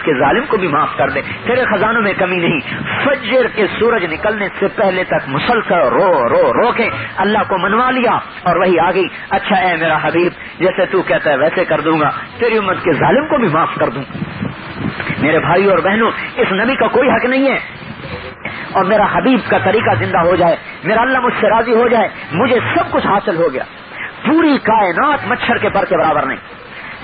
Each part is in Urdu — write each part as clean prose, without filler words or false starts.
کہ ظالم کو بھی معاف کر دے، تیرے خزانوں میں کمی نہیں. فجر کے سورج نکلنے سے پہلے تک مسلسل رو رو رو کے اللہ کو منوا لیا اور وہی آ گئی. اچھا اے میرا حبیب، جیسے تو کہتا ہے ویسے کر دوں گا، تیری امت کے ظالم کو بھی معاف کر دوں. میرے بھائی اور بہنوں، اس نبی کا کوئی حق نہیں ہے اور میرا حبیب کا طریقہ زندہ ہو جائے، میرا اللہ مجھ سے راضی ہو جائے، مجھے سب کچھ حاصل ہو گیا. پوری کائنات مچھر کے پر کے برابر نہیں.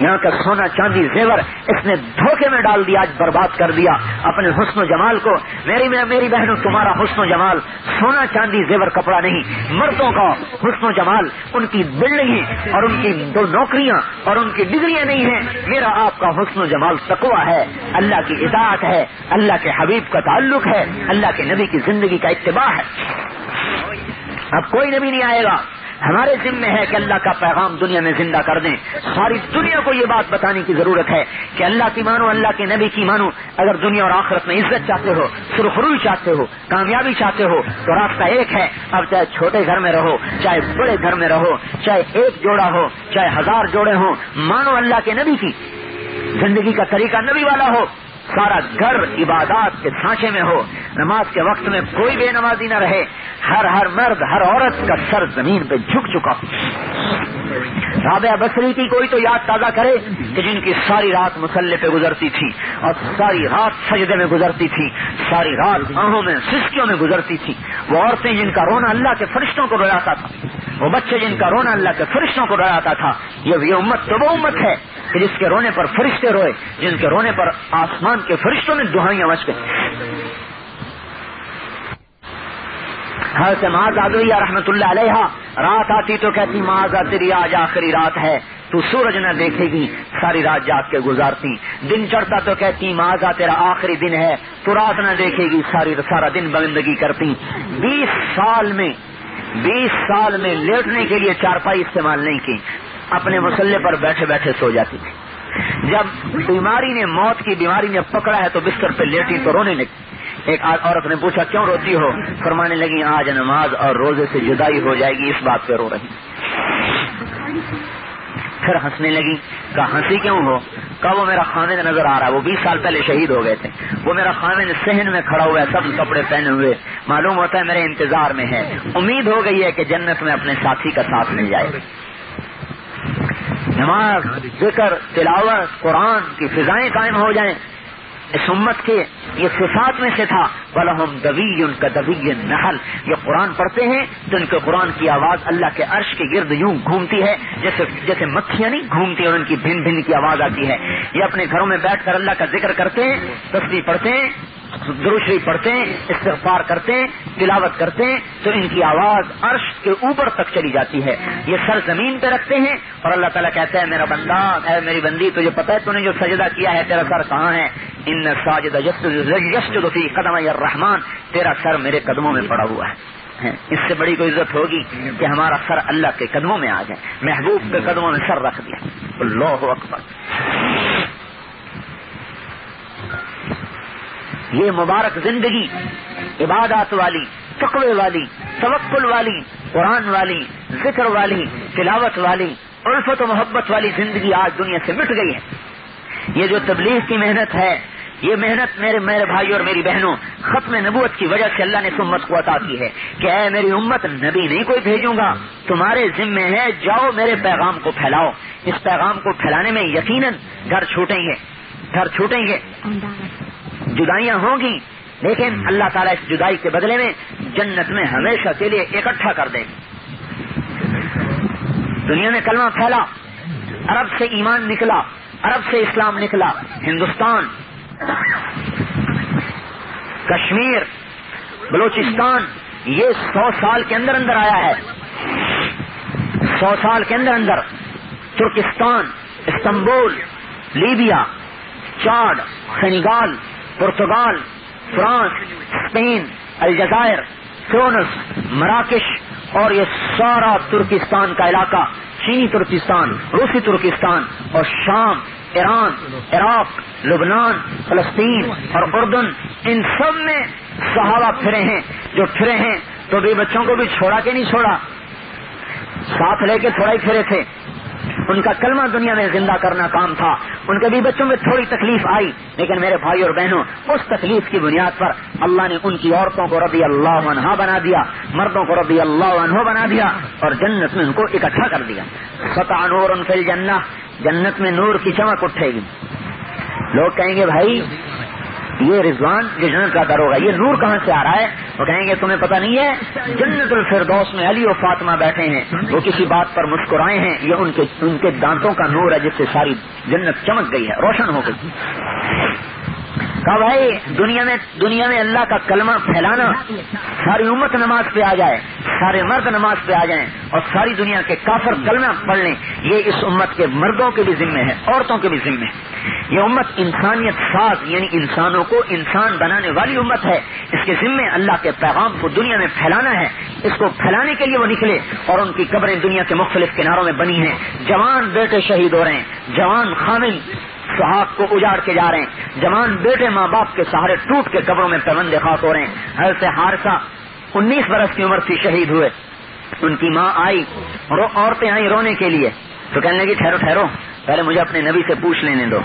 یہاں کا سونا چاندی زیور اس نے دھوکے میں ڈال دیا، آج برباد کر دیا اپنے حسن و جمال کو. میری بہنوں، تمہارا حسن و جمال سونا چاندی زیور کپڑا نہیں. مردوں کا حسن و جمال ان کی بلڈنگیں اور ان کی 2 نوکریاں اور ان کی ڈگریاں نہیں ہیں. میرا آپ کا حسن و جمال تقویٰ ہے، اللہ کی اطاعت ہے، اللہ کے حبیب کا تعلق ہے، اللہ کے نبی کی زندگی کا اتباع ہے. اب کوئی نبی نہیں آئے گا، ہمارے ذمہ ہے کہ اللہ کا پیغام دنیا میں زندہ کر دیں. ساری دنیا کو یہ بات بتانے کی ضرورت ہے کہ اللہ کی مانو، اللہ کے نبی کی مانو. اگر دنیا اور آخرت میں عزت چاہتے ہو، سرخروئی چاہتے ہو، کامیابی چاہتے ہو تو راستہ ایک ہے. اب چاہے چھوٹے گھر میں رہو، چاہے بڑے گھر میں رہو، چاہے 1 جوڑا ہو، چاہے 1000 جوڑے ہوں، مانو اللہ کے نبی کی. زندگی کا طریقہ نبی والا ہو، سارا گھر عبادات کے سانچے میں ہو، نماز کے وقت میں کوئی بے نمازی نہ رہے، ہر مرد ہر عورت کا سر زمین پہ جھک چکا. رابعہ بصری کی کوئی تو یاد تازہ کرے کہ جن کی ساری رات مصلی پہ گزرتی تھی اور ساری رات سجدے میں گزرتی تھی، ساری رات آنکھوں میں سسکیوں میں گزرتی تھی. وہ عورتیں جن کا رونا اللہ کے فرشتوں کو رولاتا تھا، وہ بچے جن کا رونا اللہ کے فرشتوں کو رولاتا تھا. یہ امت تو وہ امت ہے کہ جس کے رونے پر فرشتے روئے، جن کے رونے پر آسمان کے فرشتوں نے دہائیاں مچ گئی. حضرت معاذ عدویہ رحمت اللہ علیہ رات آتی تو کہتی معاذ تیری آج آخری رات ہے، تو سورج نہ دیکھے گی، ساری رات جاگ کے گزارتی. دن چڑھتا تو کہتی معاذ تیرا آخری دن ہے، تو رات نہ دیکھے گی، سارا دن بندگی کرتی. 20 سال میں لیٹنے کے لیے چارپائی استعمال نہیں کی، اپنے مصلی پر بیٹھے بیٹھے سو جاتی تھی. جب موت کی بیماری نے پکڑا ہے تو بستر پہ لیٹی تو رونے لگی. ایک عورت نے پوچھا کیوں روتی ہو؟ فرمانے لگی آج نماز اور روزے سے جدائی ہو جائے گی، اس بات پہ رو رہی. پھر ہنسنے لگی. کہا ہنسی کیوں ہو؟ کہا وہ میرا خامد نظر آ رہا ہے، وہ 20 سال پہلے شہید ہو گئے تھے، وہ میرا خامد صحن میں کھڑا ہوا ہے، سب کپڑے پہنے ہوئے، معلوم ہوتا ہے میرے انتظار میں ہے، امید ہو گئی ہے کہ جنت میں اپنے ساتھی کا ساتھ مل جائے. نماز، ذکر، تلاوت، قرآن کی فضائیں قائم ہو جائیں. اس امت کے یہ صفات میں سے تھا وَلَهُمْ دَوِيٌّ كَدَوِيِّ النَّحْلِ. یہ قرآن پڑھتے ہیں تو ان کے قرآن کی آواز اللہ کے عرش کے گرد یوں گھومتی ہے جیسے مکھیاں نہیں گھومتی اور ان کی بھن بھن کی آواز آتی ہے. یہ اپنے گھروں میں بیٹھ کر اللہ کا ذکر کرتے ہیں، تسبیح پڑھتے ہیں، درود شریف پڑھتے ہیں، استغفار کرتے ہیں، تلاوت کرتے ہیں تو ان کی آواز عرش کے اوپر تک چلی جاتی ہے. یہ سر زمین پہ رکھتے ہیں اور اللہ تعالیٰ کہتا ہے میرا بندہ، اے میری بندی، تجھے پتہ ہے تو نے جو سجدہ کیا ہے تیرا سر کہاں ہے؟ ان ساجد یسجد فی قدمی الرحمن، تیرا سر میرے قدموں میں پڑا ہوا ہے. اس سے بڑی کوئی عزت ہوگی کہ ہمارا سر اللہ کے قدموں میں آ جائے. محبوب کے قدموں میں سر رکھ دیا. اللہ اکبر. یہ مبارک زندگی عبادات والی، تقوی والی، توکل والی، قرآن والی، ذکر والی، تلاوت والی، الفت و محبت والی زندگی آج دنیا سے مٹ گئی ہے. یہ جو تبلیغ کی محنت ہے، یہ محنت میرے بھائی اور میری بہنوں، ختم نبوت کی وجہ سے اللہ نے اس امت کو عطا کی ہے کہ اے میری امت، نبی نہیں کوئی بھیجوں گا، تمہارے ذمے ہے جاؤ میرے پیغام کو پھیلاؤ. اس پیغام کو پھیلانے میں یقیناً گھر چھوٹیں گے، جدائیاں ہوں گی، لیکن اللہ تعالیٰ اس جدائی کے بدلے میں جنت میں ہمیشہ کے لیے اکٹھا کر دے گی. دنیا میں کلمہ پھیلا، عرب سے ایمان نکلا، عرب سے اسلام نکلا. ہندوستان، کشمیر، بلوچستان، یہ 100 سال کے اندر آیا ہے. 100 سال کے اندر Turkestan, Istanbul, Libya, Chad, Senegal, Portugal, France, Spain, الجزائر، تونس، مراکش اور یہ سارا ترکستان کا علاقہ، چینی ترکستان، روسی ترکستان اور شام، ایران، عراق، لبنان، فلسطین اور اردن، ان سب میں صحابہ پھرے ہیں. جو پھرے ہیں تو بھی بچوں کو بھی چھوڑا کہ نہیں چھوڑا، ساتھ لے کے تھوڑا ہی پھرے تھے. ان کا کلمہ دنیا میں زندہ کرنا کام تھا. ان کے بھی بچوں میں تھوڑی تکلیف آئی, لیکن میرے بھائی اور بہنوں, اس تکلیف کی بنیاد پر اللہ نے ان کی عورتوں کو رضی اللہ عنہا بنا دیا, مردوں کو رضی اللہ عنہ بنا دیا, اور جنت میں ان کو اکٹھا کر دیا. سطع نور فی الجنہ, جنت میں نور کی چمک اٹھے گی. لوگ کہیں گے بھائی یہ رضوان جو جنت کا در ہوگا, یہ نور کہاں سے آ رہا ہے؟ وہ کہیں گے تمہیں پتہ نہیں ہے, جنت الفردوس میں علی و فاطمہ بیٹھے ہیں, وہ کسی بات پر مسکرائے ہیں, یہ ان کے دانتوں کا نور ہے جس سے ساری جنت چمک گئی ہے, روشن ہو گئی. کہا بھائی دنیا میں اللہ کا کلمہ پھیلانا, ساری امت نماز پہ آ جائے, سارے مرد نماز پہ آ جائیں اور ساری دنیا کے کافر کلمہ پڑھ لیں, یہ اس امت کے مردوں کے بھی ذمہ ہے, عورتوں کے بھی ذمہ ہے. یہ امت انسانیت ساز یعنی انسانوں کو انسان بنانے والی امت ہے. اس کے ذمہ اللہ کے پیغام کو دنیا میں پھیلانا ہے. اس کو پھیلانے کے لیے وہ نکلے, اور ان کی قبریں دنیا کے مختلف کناروں میں بنی ہیں. جوان بیٹے شہید ہو رہے ہیں, جوان خامن سہاگ کو اجاڑ کے جا رہے ہیں, جوان بیٹے ماں باپ کے سہارے ٹوٹ کے قبروں میں پیوند خاک ہو رہے ہیں. حضرت حارثہ 19 برس کی عمر تھی, شہید ہوئے. ان کی ماں آئی, عورتیں آئیں رونے کے لیے, تو کہنے لگی ٹھہرو پہلے مجھے اپنے نبی سے پوچھ لینے دو.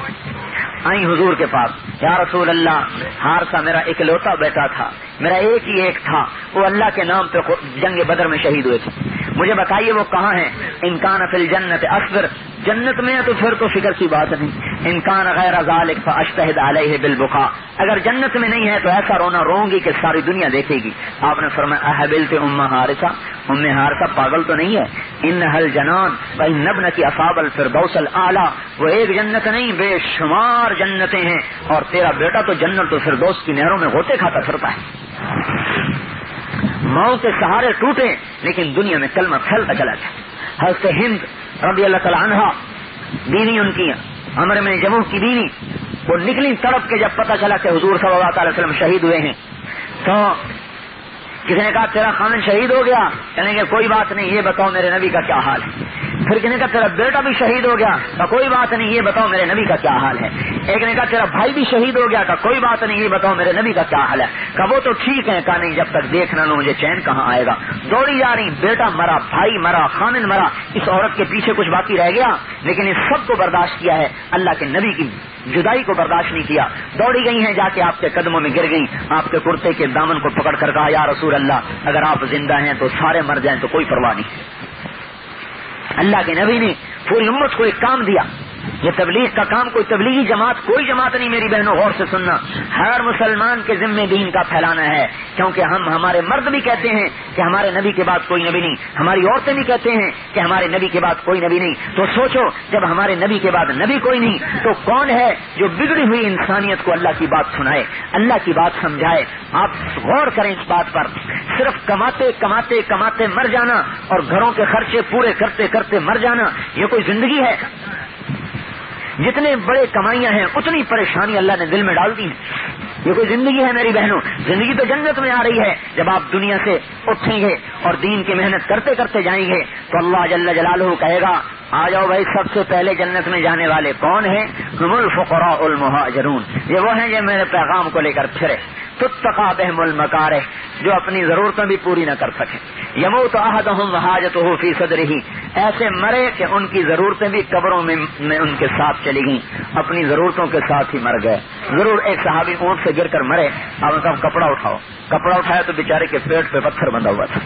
آئیں حضور کے پاس, یا رسول اللہ, حارثہ میرا اکلوتا بیٹا تھا, میرا ایک تھا, وہ اللہ کے نام پہ جنگ بدر میں شہید ہوئے تھے, مجھے بتائیے وہ کہاں ہیں؟ ان کان فی الجنت اصبر, جنت میں ہے تو پھر تو فکر کی بات نہیں. ان کان غیر ذالک فاشتہد علیہ بالبکاء, اگر جنت میں نہیں ہے تو ایسا رونا روں گی کہ ساری دنیا دیکھے گی. آپ نے فرمایا احبلت ام حارثہ, ام حارثہ پاگل تو نہیں ہے؟ انھا الجنان وان ابنتی اصحاب الفردوس الاعلی, وہ ایک جنت نہیں بے شمار جنتیں ہیں, اور تیرا بیٹا تو جنت الفردوس کی نہروں میں غوطے کھاتا پھرتا ہے. ماؤں کے سہارے ٹوٹے لیکن دنیا میں کلمہ پھیلتا چلا گیا. حضرت ہند رضی اللہ تعالی عنہا, بیوی ان کی عمر بن جموح کی بیوی, وہ نکلی تڑپ کے جب پتہ چلا کہ حضور صلی اللہ علیہ وسلم شہید ہوئے ہیں, تو کسی نے کہا تیرا خامن شہید ہو گیا, کہنے گے کوئی بات نہیں, یہ بتاؤ میرے نبی کا کیا حال ہے. پھر کسی نے کہا تیرا بیٹا بھی شہید ہو گیا, تو کوئی بات نہیں, یہ بتاؤ میرے نبی کا کیا حال ہے. ایک نے کہا تیرا بھائی بھی شہید ہو گیا, تو کوئی بات نہیں, یہ بتاؤ میرے نبی کا کیا حال ہے. کہا وہ تو ٹھیک ہے, کہا نہیں, جب تک دیکھ نہ لو مجھے چین کہاں آئے گا. دوڑی جا رہی, بیٹا مرا, بھائی مرا, خامن مرا, اس عورت کے پیچھے کچھ باقی رہ گیا؟ لیکن اس سب کو برداشت کیا ہے, اللہ کے نبی کی جدائی کو برداشت نہیں کیا. دوڑی گئی ہیں, جا کے آپ کے قدموں میں گر گئی, آپ کے کرتے کے دامن کو پکڑ کر کہا یا رسول اللہ, اگر آپ زندہ ہیں تو سارے مر جائیں تو کوئی پرواہ نہیں. اللہ کے نبی نے پوری امت کو ایک کام دیا. یہ تبلیغ کا کام کوئی تبلیغی جماعت, کوئی جماعت نہیں میری بہنوں, غور سے سننا. ہر مسلمان کے ذمہ دین کا پھیلانا ہے, کیونکہ ہمارے مرد بھی کہتے ہیں کہ ہمارے نبی کے بعد کوئی نبی نہیں, ہماری عورتیں بھی کہتے ہیں کہ ہمارے نبی کے بعد کوئی نبی نہیں. تو سوچو, جب ہمارے نبی کے بعد نبی کوئی نہیں تو کون ہے جو بگڑی ہوئی انسانیت کو اللہ کی بات سنائے, اللہ کی بات سمجھائے. آپ غور کریں اس بات پر. صرف کماتے کماتے کماتے مر جانا اور گھروں کے خرچے پورے کرتے کرتے مر جانا, یہ کوئی زندگی ہے؟ جتنے بڑے کمائیاں ہیں اتنی پریشانی اللہ نے دل میں ڈال دی ہیں. یہ کوئی زندگی ہے میری بہنوں؟ زندگی تو جنت میں آ رہی ہے. جب آپ دنیا سے اٹھیں گے اور دین کی محنت کرتے کرتے جائیں گے تو اللہ جل جلالہ کہے گا آ جاؤ بھائی, سب سے پہلے جنت میں جانے والے کون ہیں؟ ہم الفقراء المہاجرون, یہ وہ ہیں جو میرے پیغام کو لے کر پھرے. تتقى بهم المكاره, جو اپنی ضرورتیں بھی پوری نہ کر سکے. يموت احدهم وحاجته في صدره, ایسے مرے کہ ان کی ضرورتیں بھی قبروں میں ان کے ساتھ چلی گئیں, اپنی ضرورتوں کے ساتھ ہی مر گئے. ضرور ایک صحابی اونٹ سے گر کر مرے, آپ نے کہا کپڑا اٹھاؤ, کپڑا اٹھایا تو بیچارے کے پیٹ پہ پتھر بندھا ہوا تھا,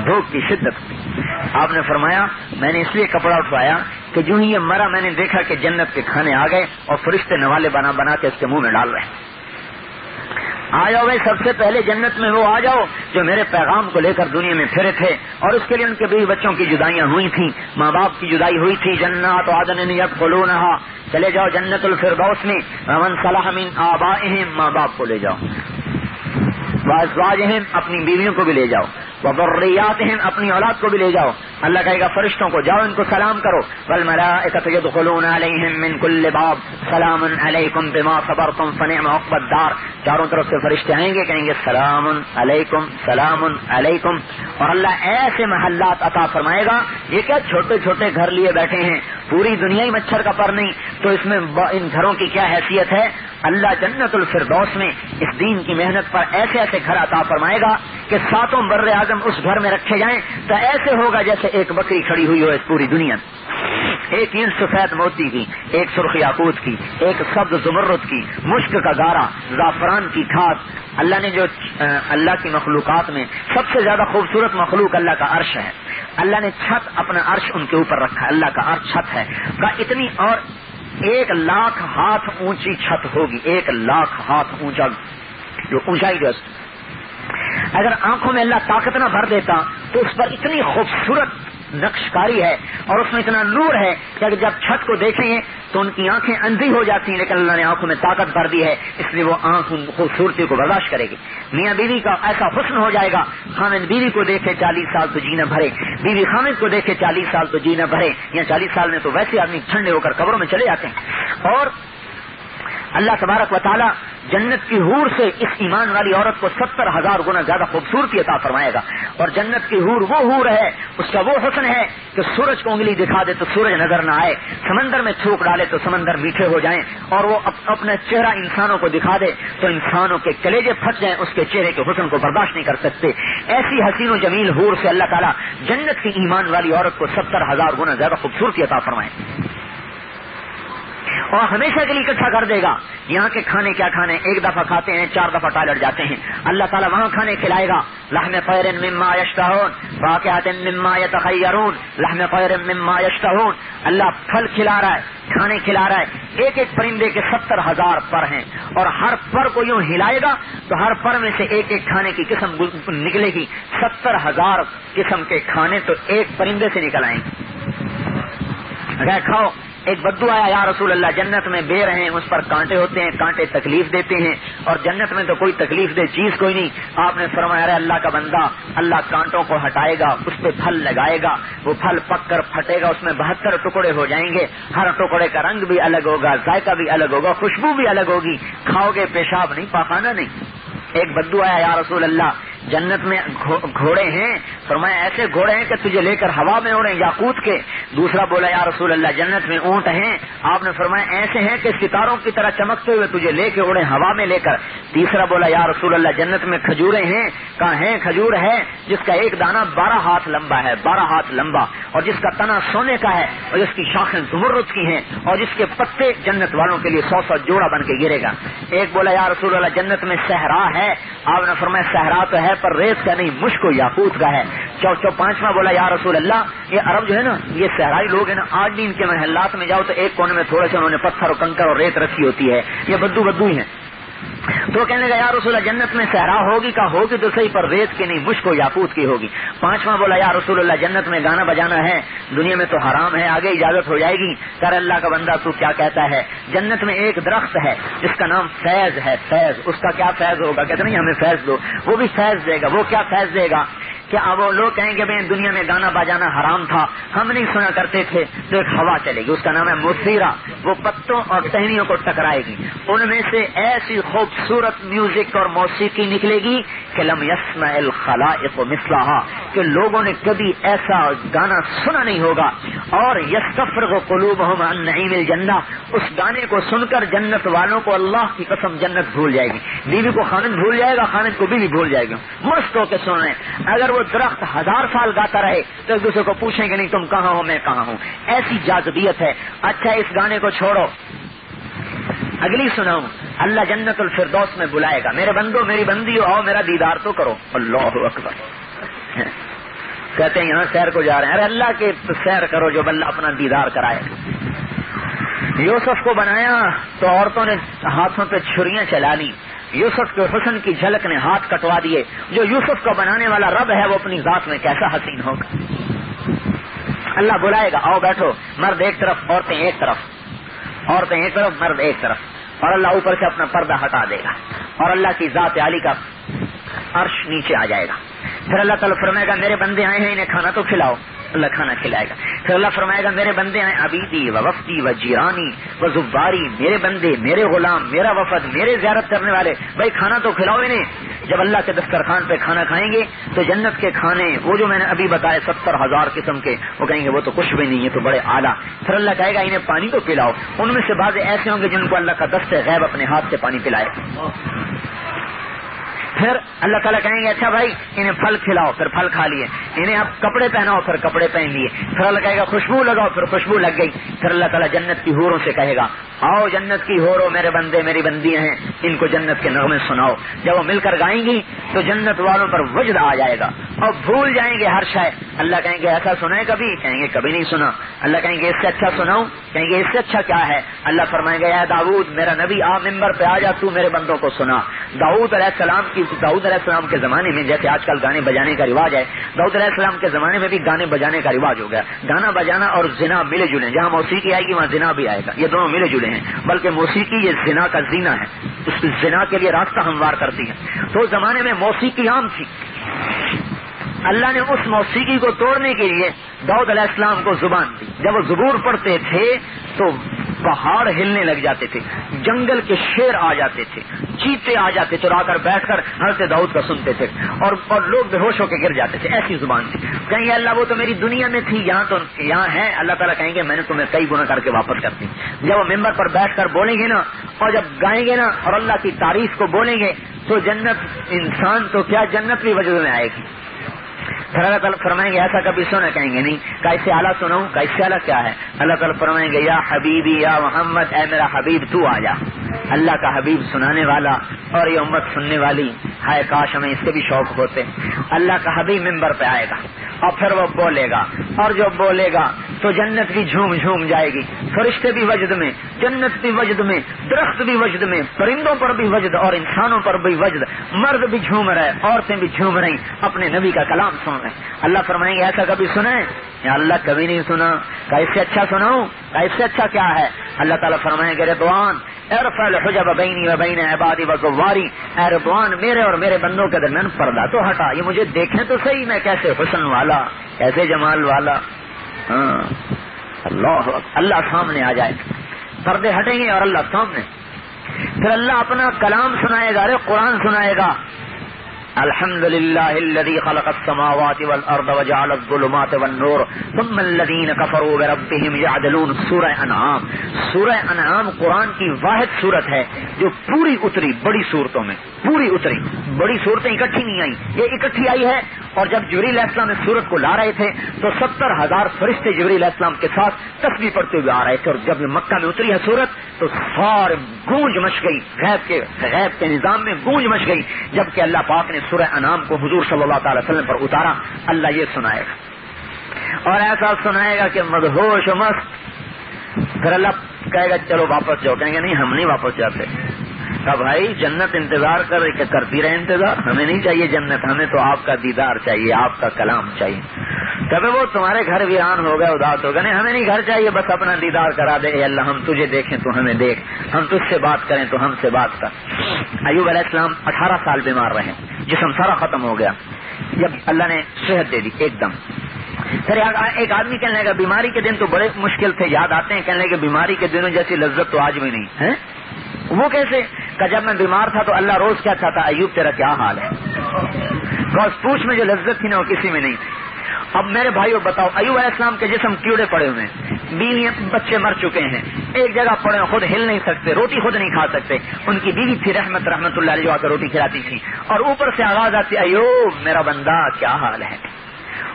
دھوپ کی شدت. آپ نے فرمایا میں نے اس لیے کپڑا اٹھوایا کہ جو ہی یہ مرا میں نے دیکھا کہ جنت کے کھانے آ گئے اور فرشتے نوالے بنا بنا کے اس کے منہ میں ڈال رہے ہیں. آ جاؤ بھائی, سب سے پہلے جنت میں وہ آ جاؤ جو میرے پیغام کو لے کر دنیا میں پھرے تھے, اور اس کے لیے ان کے بیوی بچوں کی جدائیاں ہوئی تھیں, ماں باپ کی جدائی ہوئی تھی. جنات عدن یدخلونها, چلے جاؤ جنت الفردوس میں. ومن صلح من آبائهم, ماں باپ کو لے جاؤ. وازواجہم, اپنی بیویوں کو بھی لے جاؤ. وذریاتہم, اپنی اولاد کو بھی لے جاؤ. اللہ کہے گا فرشتوں کو جاؤ ان کو سلام کرو. والملائکۃ یدخلون علیہم من کل باب سلام علیکم بما صبرتم فنعم عقبی الدار. چاروں طرف سے فرشتے آئیں گے, کہیں گے سلام علیکم سلام علیکم. اور اللہ ایسے محلات عطا فرمائے گا, یہ کیا چھوٹے چھوٹے گھر لیے بیٹھے ہیں, پوری دنیا ہی مچھر کا پر نہیں, تو اس میں ان گھروں کی کیا حیثیت ہے. اللہ جنت الفردوس میں اس دین کی محنت پر ایسے ایسے گھر عطا فرمائے گا کہ ساتوں بر اعظم اس گھر میں رکھے جائیں تو ایسے ہوگا جیسے ایک بکری کھڑی ہوئی ہو اس پوری دنیا میں. ایک اینٹ سفید موتی کی، ایک سرخ یاقوت کی، ایک سبز زمرد کی، مشک کا گارا، زعفران کی کھاد. اللہ نے جو اللہ کی مخلوقات میں سب سے زیادہ خوبصورت مخلوق اللہ کا عرش ہے. اللہ نے چھت اپنا عرش ان کے اوپر رکھا. اللہ کا عرش چھت ہے کا اتنی، اور 1,00,000 ہاتھ اونچی چھت ہوگی. 1,00,000 ہاتھ اونچا جو اونچائی جو اگر آنکھوں میں اللہ طاقت نہ بھر دیتا تو اس پر اتنی خوبصورت نقش کاری ہے اور اس میں اتنا نور ہے کہ جب چھت کو دیکھیں گے تو ان کی آنکھیں اندھی ہو جاتی ہیں، لیکن اللہ نے آنکھوں میں طاقت بھر دی ہے، اس لیے وہ آنکھ خوبصورتی کو برداشت کرے گی. میاں بیوی کا ایسا حسن ہو جائے گا، خامد بیوی کو دیکھے 40 سال تو جی نہ بھرے، بیوی خامد کو دیکھے 40 سال تو جی نہ بھرے. یا 40 سال میں تو ویسے آدمی ٹھنڈے ہو کر قبروں میں چلے جاتے ہیں. اور اللہ تبارک و تعالی جنت کی حور سے اس ایمان والی عورت کو 70,000 گنا زیادہ خوبصورتی عطا فرمائے گا. اور جنت کی حور وہ حور ہے، اس کا وہ حسن ہے کہ سورج کو انگلی دکھا دے تو سورج نظر نہ آئے، سمندر میں تھوک ڈالے تو سمندر میٹھے ہو جائیں، اور وہ اپنا چہرہ انسانوں کو دکھا دے تو انسانوں کے کلیجے پھٹ جائیں، اس کے چہرے کے حسن کو برداشت نہیں کر سکتے. ایسی حسین و جمیل حور سے اللہ تعالیٰ جنت کی ایمان والی عورت کو 70,000 گنا زیادہ خوبصورتی عطا فرمائے اور ہمیشہ کے لیے اکٹھا کر دے گا. یہاں کے کھانے کیا کھانے، ایک دفعہ کھاتے ہیں 4 دفعہ ٹوائلٹ جاتے ہیں. اللہ تعالیٰ وہاں کھانے کھلائے گا. لحم طیر مما یشتہون، فاکہۃ مما یتخیرون، لحم طیر مما یشتہون. اللہ پھل کھلا رہا ہے، کھانے کھلا رہا ہے. ایک ایک پرندے کے 70,000 پر ہیں اور ہر پر کو یوں ہلائے گا تو ہر پر میں سے ایک ایک کھانے کی قسم نکلے گی. 70,000 قسم کے کھانے تو ایک پرندے سے نکل آئیں گے. اگر کھاؤ. ایک بدو آیا، یا رسول اللہ جنت میں بیر ہیں، اس پر کانٹے ہوتے ہیں، کانٹے تکلیف دیتے ہیں، اور جنت میں تو کوئی تکلیف دے چیز کوئی نہیں. آپ نے فرمایا ارے اللہ کا بندہ، اللہ کانٹوں کو ہٹائے گا، اس پہ پھل لگائے گا، وہ پھل پک کر پھٹے گا، اس میں 72 ٹکڑے ہو جائیں گے. ہر ٹکڑے کا رنگ بھی الگ ہوگا، ذائقہ بھی الگ ہوگا، خوشبو بھی الگ ہوگی. کھاؤ گے پیشاب نہیں، پاخانہ نہیں. ایک بدو آیا، یا رسول اللہ جنت میں گھوڑے ہیں. فرمایا ایسے گھوڑے ہیں کہ تجھے لے کر ہوا میں اڑیں یاقوت کے. دوسرا بولا یا رسول اللہ جنت میں اونٹ ہیں. آپ نے فرمایا ایسے ہیں کہ ستاروں کی طرح چمکتے ہوئے تجھے لے کے اڑیں ہوا میں لے کر. تیسرا بولا یا رسول اللہ جنت میں کھجوریں ہیں. کہاں ہیں؟ کھجور ہے جس کا ایک دانہ 12 ہاتھ لمبا ہے، 12 ہاتھ لمبا، اور جس کا تنا سونے کا ہے، اور جس کی شاخیں زمرد کی ہیں، اور جس کے پتے جنت والوں کے لیے 100 جوڑا بن کے گرے گا. ایک بولا یا رسول اللہ جنت میں صحرا ہے. آپ نے فرمایا صحرا تو ہے پر ریت کا نہیں، مشک و یاقوت کا ہے. پانچواں بولا یا رسول اللہ یہ عرب جو ہے نا، یہ صحرائی لوگ ہیں نا، آج بھی ان کے محلات میں جاؤ تو ایک کونے میں تھوڑے سے انہوں نے پتھر اور کنکر اور ریت رکھی ہوتی ہے، یہ بدو ہی ہیں. تو کہنے لگا یا رسول اللہ جنت میں صحرا ہوگی کا ہوگی تو صحیح پر ریت کی نہیں، مشک و یاقوت کی ہوگی. پانچواں بولا یا رسول اللہ جنت میں گانا بجانا ہے، دنیا میں تو حرام ہے، آگے اجازت ہو جائے گی. کر اللہ کا بندہ تو کیا کہتا ہے؟ جنت میں ایک درخت ہے جس کا نام فیض ہے. فیض، اس کا کیا فیض ہوگا؟ کہتے نہیں ہمیں فیض دو، وہ بھی فیض دے گا. وہ کیا فیض دے گا کہ اب وہ لوگ کہیں گے بھائی دنیا میں گانا بجانا حرام تھا، ہم نہیں سنا کرتے تھے، تو ایک ہوا چلے گی، اس کا نام ہے مثیرہ. وہ پتوں اور ٹہنیوں کو ٹکرائے گی، ان میں سے ایسی خوبصورت میوزک اور موسیقی نکلے گی کہ لم یسمع الخلائق مثلها، کہ لوگوں نے کبھی ایسا گانا سنا نہیں ہوگا. اور یستفرغ قلوبهم عن نعیم الجنہ، اس گانے کو سن کر جنت والوں کو اللہ کی قسم جنت بھول جائے گی. بیوی کو خامد بھول جائے گا، خامد کو بیوی بھول جائے گی. مست ہو کے سن رہے ہیں. اگر وہ درخت 1000 سال گاتا رہے تو ایک دوسرے کو پوچھیں گے نہیں تم کہاں ہو میں کہاں ہوں. ایسی جاذبیت ہے. اچھا اس گانے کو چھوڑو، اگلی سناؤں. اللہ جنت الفردوس میں بلائے گا، میرے بندو میری بندی آؤ میرا دیدار تو کرو. اللہ اکبر. کہتے ہیں یہاں سیر کو جا رہے ہیں، ارے اللہ کے سیر کرو جو بندہ اپنا دیدار کرائے. یوسف کو بنایا تو عورتوں نے ہاتھوں پہ چھریاں چلا لی. یوسف کے حسن کی جھلک نے ہاتھ کٹوا دیے. جو یوسف کو بنانے والا رب ہے وہ اپنی ذات میں کیسا حسین ہوگا. اللہ بلائے گا آؤ بیٹھو، مرد ایک طرف عورتیں ایک طرف، عورتیں ایک طرف مرد ایک طرف، اور اللہ اوپر سے اپنا پردہ ہٹا دے گا اور اللہ کی ذات عالی کا عرش نیچے آ جائے گا. پھر اللہ تعالیٰ فرمائے گا میرے بندے آئے ہیں انہیں کھانا تو کھلاؤ. اللہ کھانا کھلائے گا. پھر اللہ فرمائے گا میرے بندے ہیں عبیدی و وفدی و جیرانی و زباری، میرے بندے میرے غلام میرا وفد میرے زیارت کرنے والے، بھائی کھانا تو کھلاؤ انہیں. جب اللہ کے دسترخوان پہ کھانا کھائیں گے تو جنت کے کھانے وہ جو میں نے ابھی بتائے 70,000 قسم کے، وہ کہیں گے وہ تو کچھ بھی نہیں ہے، تو بڑے اعلیٰ. پھر اللہ کہے گا انہیں پانی تو پلاؤ. ان میں سے بعض ایسے ہوں گے جن کو اللہ کا دست غیب اپنے ہاتھ سے پانی پلائے. پھر اللہ تعالیٰ کہیں گے اچھا بھائی انہیں پھل کھلاؤ، پھر پھل کھا لیے، انہیں اب کپڑے پہناؤ، پھر کپڑے پہن لیے، پھر اللہ کہے گا خوشبو لگاؤ، پھر خوشبو لگ گئی، پھر اللہ تعالیٰ جنت کی حوروں سے کہے گا آؤ جنت کی حوروں میرے بندے میری بندیاں ہیں، ان کو جنت کے نغمے سناؤ۔ جب وہ مل کر گائیں گی تو جنت والوں پر وجد آ جائے گا اور بھول جائیں گے ہر شے۔ اللہ کہیں گے ایسا سنا ہے کبھی؟ کہیں گے کبھی نہیں سنا۔ اللہ کہیں گے اس سے اچھا سناؤں؟ کہیں گے اس سے اچھا کیا ہے؟ اللہ فرمائیں گے اے داؤد میرا نبی آ ممبر پہ آ جا، تو میرے بندوں کو سنا۔ داؤد علیہ السلام کے زمانے میں جیسے آج کل گانے بجانے کا رواج ہے، داؤد علیہ السلام کے زمانے میں بھی گانے بجانے کا رواج ہو گیا۔ گانا بجانا اور زنا ملے جلے، جہاں موسیقی آئے گی وہاں زنا بھی آئے گا، یہ دونوں ملے جلے ہیں، بلکہ موسیقی یہ زنا کا زینہ ہے، اس زنا کے لیے راستہ ہموار کرتی ہے۔ تو اس زمانے میں موسیقی عام تھی، اللہ نے اس موسیقی کو توڑنے کے لیے داؤد علیہ السلام کو زبان دی۔ جب وہ زبور پڑھتے تھے تو پہاڑ ہلنے لگ جاتے تھے، جنگل کے شیر آ جاتے تھے، چیتے آ جاتے تھے، اور آ کر بیٹھ کر حضرت داؤد کا سنتے تھے اور لوگ بے ہوش ہو کے گر جاتے تھے، ایسی زبان تھی۔ کہیں گے اللہ وہ تو میری دنیا میں تھی، یہاں ہے۔ اللہ تعالیٰ کہیں گے میں نے تمہیں کئی گنا کر کے واپس کر دی۔ جب وہ ممبر پر بیٹھ کر بولیں گے نا اور جب گائیں گے نا اور اللہ کی تعریف کو بولیں گے تو جنت، انسان تو کیا جنت بھی وجود میں آئے گی۔ پھر اللہ تعالیٰ فرمائیں گے ایسا کبھی سنا؟ کہیں گے نہیں۔ کا اس سے اعلیٰ سناؤں؟ کا اس سے اعلیٰ کیا ہے؟ اللہ تعالیٰ فرمائیں گے یا حبیبی یا محمد، اے میرا حبیب تو آ جا۔ اللہ کا حبیب سنانے والا اور یہ امت سننے والی، ہائے کاش ہمیں اس سے بھی شوق ہوتے۔ اللہ کا حبیب ممبر پہ آئے گا اور پھر وہ بولے گا، اور جو بولے گا تو جنت بھی جھوم جھوم جائے گی، فرشتے بھی وجد میں، جنت بھی وجد میں، درخت بھی وجد میں، پرندوں پر بھی وجد اور انسانوں پر بھی وجد، مرد بھی جھوم رہے، عورتیں بھی جھوم رہی، اپنے نبی کا کلام سن رہے۔ اللہ فرمائیں گے ایسا کبھی سنا ہے؟ یا اللہ کبھی نہیں سنا۔ کا اس سے اچھا سناؤں؟ کا اس سے اچھا کیا ہے؟ اللہ تعالیٰ فرمائیں گے رضوان ارفع الحجب بینی و بین عبادی و زواری، اے رضوان میرے اور میرے بندوں کے درمیان پردہ تو ہٹا، یہ مجھے دیکھیں تو صحیح میں کیسے حسن والا، کیسے جمال والا۔ ہاں اللہ سامنے آ جائے، پردے ہٹیں گے اور اللہ سامنے، پھر اللہ اپنا کلام سنائے گا، قرآن سنائے گا۔ الحمد للہ الذی خلق السماوات والارض وجعل الظلمات والنور ثم الذین کفروا بربہم یعدلون۔ سورہ انعام، سورہ انعام قرآن کی واحد سورت ہے جو پوری اتری بڑی صورتوں میں، پوری اتری، بڑی صورتیں اکٹھی نہیں آئی، یہ اکٹھی آئی ہے۔ اور جب جبریل علیہ السلام اس سورت کو لا رہے تھے تو 70,000 فرشتے جبریل علیہ السلام کے ساتھ تسبیح پڑھتے ہوئے آ رہے تھے، اور جب یہ مکہ میں اتری ہے سورت تو سارے گونج مچ گئی، غیب کے نظام میں گونج مچ گئی، جبکہ اللہ پاک نے سورہ انعام کو حضور صلی اللہ تعالی وسلم پر اتارا۔ اللہ یہ سنائے گا اور ایسا سنائے گا کہ مدہوش و مست۔ پھر اللہ کہے گا چلو واپس جاؤ، کہیں گے نہیں ہم نہیں واپس جاتے۔ کہا بھائی جنت انتظار کرتی رہے انتظار، ہمیں نہیں چاہیے جنت، ہمیں تو آپ کا دیدار چاہیے، آپ کا کلام چاہیے۔ کبھی وہ تمہارے گھر ویران ہو گئے، اداس ہو گئے، نہیں ہمیں نہیں گھر چاہیے، بس اپنا دیدار کرا دے، اے اللہ ہم تجھے دیکھیں تو ہمیں دیکھ، ہم تجھ سے بات کریں تو ہم سے بات کر۔ ایوب علیہ السلام 18 سال بیمار رہے، جسم سارا ختم ہو گیا، جب اللہ نے صحت دے دی ایک دم۔ پھر ایک آدمی کہنے لگا بیماری کے دن تو بڑے مشکل تھے، یاد آتے ہیں، کہنے لگے بیماری کے دنوں جیسی لذت تو آج بھی نہیں ہے۔ وہ کیسے؟ کہ جب میں بیمار تھا تو اللہ روز کیا چاہتا ایوب تیرا کیا حال ہے، اس پوچھ میں جو لذت تھی نا وہ کسی میں نہیں تھی۔ اب میرے بھائیو بتاؤ، ایوب علیہ السلام کے جسم کیڑے پڑے ہوئے ہیں، بیوی بچے مر چکے ہیں، ایک جگہ پڑے خود ہل نہیں سکتے، روٹی خود نہیں کھا سکتے، ان کی بیوی تھی رحمت اللہ علیہ جو آ کر روٹی کھلاتی تھی، اور اوپر سے آواز آتی ایوب میرا بندہ کیا حال ہے۔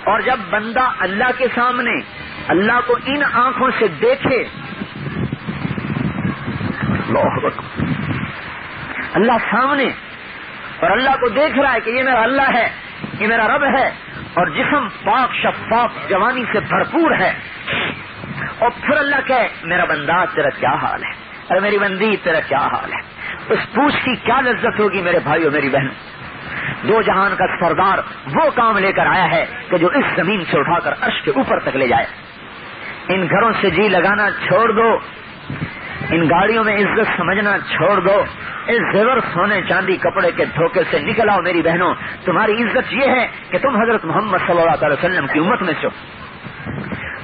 اور جب بندہ اللہ کے سامنے اللہ کو ان آنکھوں سے دیکھے، اللہ سامنے اور اللہ کو دیکھ رہا ہے کہ یہ میرا اللہ ہے، یہ میرا رب ہے، اور جسم پاک شفاف جوانی سے بھرپور ہے، اور پھر اللہ کہے میرا بندہ تیرا کیا حال ہے، اور میری بندی تیرا کیا حال ہے، اس پوچھ کی کیا لذت ہوگی میرے بھائیو میری بہنوں۔ دو جہان کا سردار وہ کام لے کر آیا ہے کہ جو اس زمین سے اٹھا کر عرش کے اوپر تک لے جائے۔ ان گھروں سے جی لگانا چھوڑ دو، ان گاڑیوں میں عزت سمجھنا چھوڑ دو، اس زیور سونے چاندی کپڑے کے دھوکے سے نکل آؤ میری بہنوں۔ تمہاری عزت یہ ہے کہ تم حضرت محمد صلی اللہ علیہ وسلم کی امت میں سے ہو،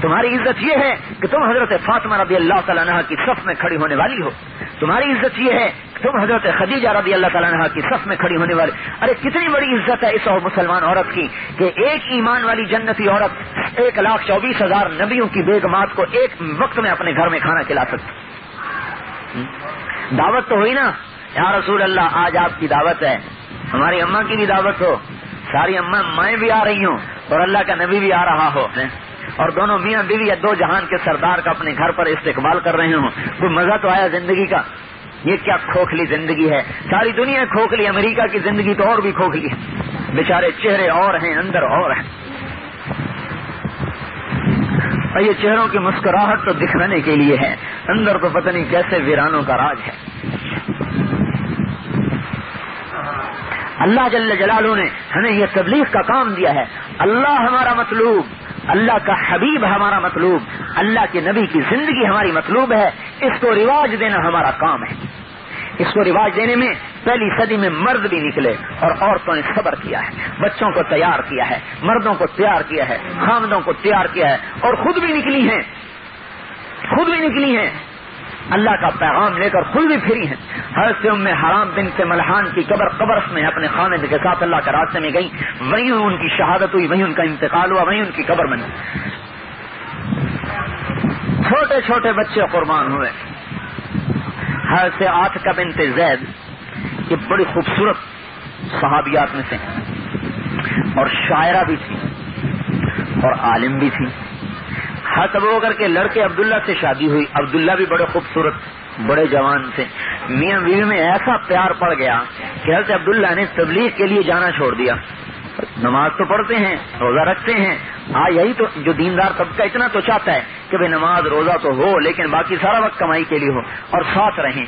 تمہاری عزت یہ ہے کہ تم حضرت فاطمہ رضی اللہ تعالیٰ عنہا کی صف میں کھڑی ہونے والی ہو، تمہاری عزت یہ ہے کہ تم حضرت خدیجہ رضی اللہ تعالیٰ عنہا کی صف میں کھڑی ہونے والی۔ ارے کتنی بڑی عزت ہے اس مسلمان عورت کی کہ ایک ایمان والی جنتی عورت 1,24,000 نبیوں کی بیگمات کو ایک وقت میں اپنے گھر میں کھانا کھلا سکتی۔ دعوت تو ہوئی نا، یا رسول اللہ آج آپ کی دعوت ہے، ہماری اماں کی بھی دعوت ہو، ساری اماں مائیں بھی آ رہی ہوں اور اللہ کا نبی بھی آ رہا ہو، اور دونوں میاں بیوی یا دو جہان کے سردار کا اپنے گھر پر استقبال کر رہے ہوں، کوئی مزہ تو آیا زندگی کا؟ یہ کیا کھوکھلی زندگی ہے، ساری دنیا کھوکھلی، امریکہ کی زندگی تو اور بھی کھوکھلی ہے، بیچارے چہرے اور ہیں اندر اور ہیں، اور یہ چہروں کی مسکراہٹ تو دکھانے کے لیے ہے، اندر تو پتہ نہیں کیسے ویرانوں کا راج ہے۔ اللہ جل جلالہ نے ہمیں یہ تبلیغ کا کام دیا ہے، اللہ ہمارا مطلوب، اللہ کا حبیب ہمارا مطلوب، اللہ کے نبی کی زندگی ہماری مطلوب ہے، اس کو رواج دینا ہمارا کام ہے۔ اس کو رواج دینے میں پہلی صدی میں مرد بھی نکلے اور عورتوں نے صبر کیا ہے، بچوں کو تیار کیا ہے، مردوں کو تیار کیا ہے، خامدوں کو تیار کیا ہے، اور خود بھی نکلی ہیں اللہ کا پیغام لے کر، خود بھی پھری ہیں۔ حضرت ام حرام بنت ملحان کی قبر میں اپنے خامد کے ساتھ اللہ کے راستے میں گئی، وہیں ان کی شہادت ہوئی، وہیں ان کا انتقال ہوا، وہیں ان کی قبر بنی، چھوٹے چھوٹے بچے قربان ہوئے۔ حضرت عاتکہ بنت زید یہ بڑی خوبصورت صحابیات میں سے اور شاعرہ بھی تھی اور عالم بھی تھی۔ حضرت ابوبکر کے لڑکے عبداللہ سے شادی ہوئی، عبداللہ بھی بڑے خوبصورت بڑے جوان تھے، میاں بیوی میں ایسا پیار پڑ گیا کہ حضرت عبداللہ نے تبلیغ کے لیے جانا چھوڑ دیا۔ نماز تو پڑھتے ہیں، روزہ رکھتے ہیں، یہی تو جو دیندار طبقہ اتنا تو چاہتا ہے کہ بھئی نماز روزہ تو ہو لیکن باقی سارا وقت کمائی کے لیے ہو اور ساتھ رہیں۔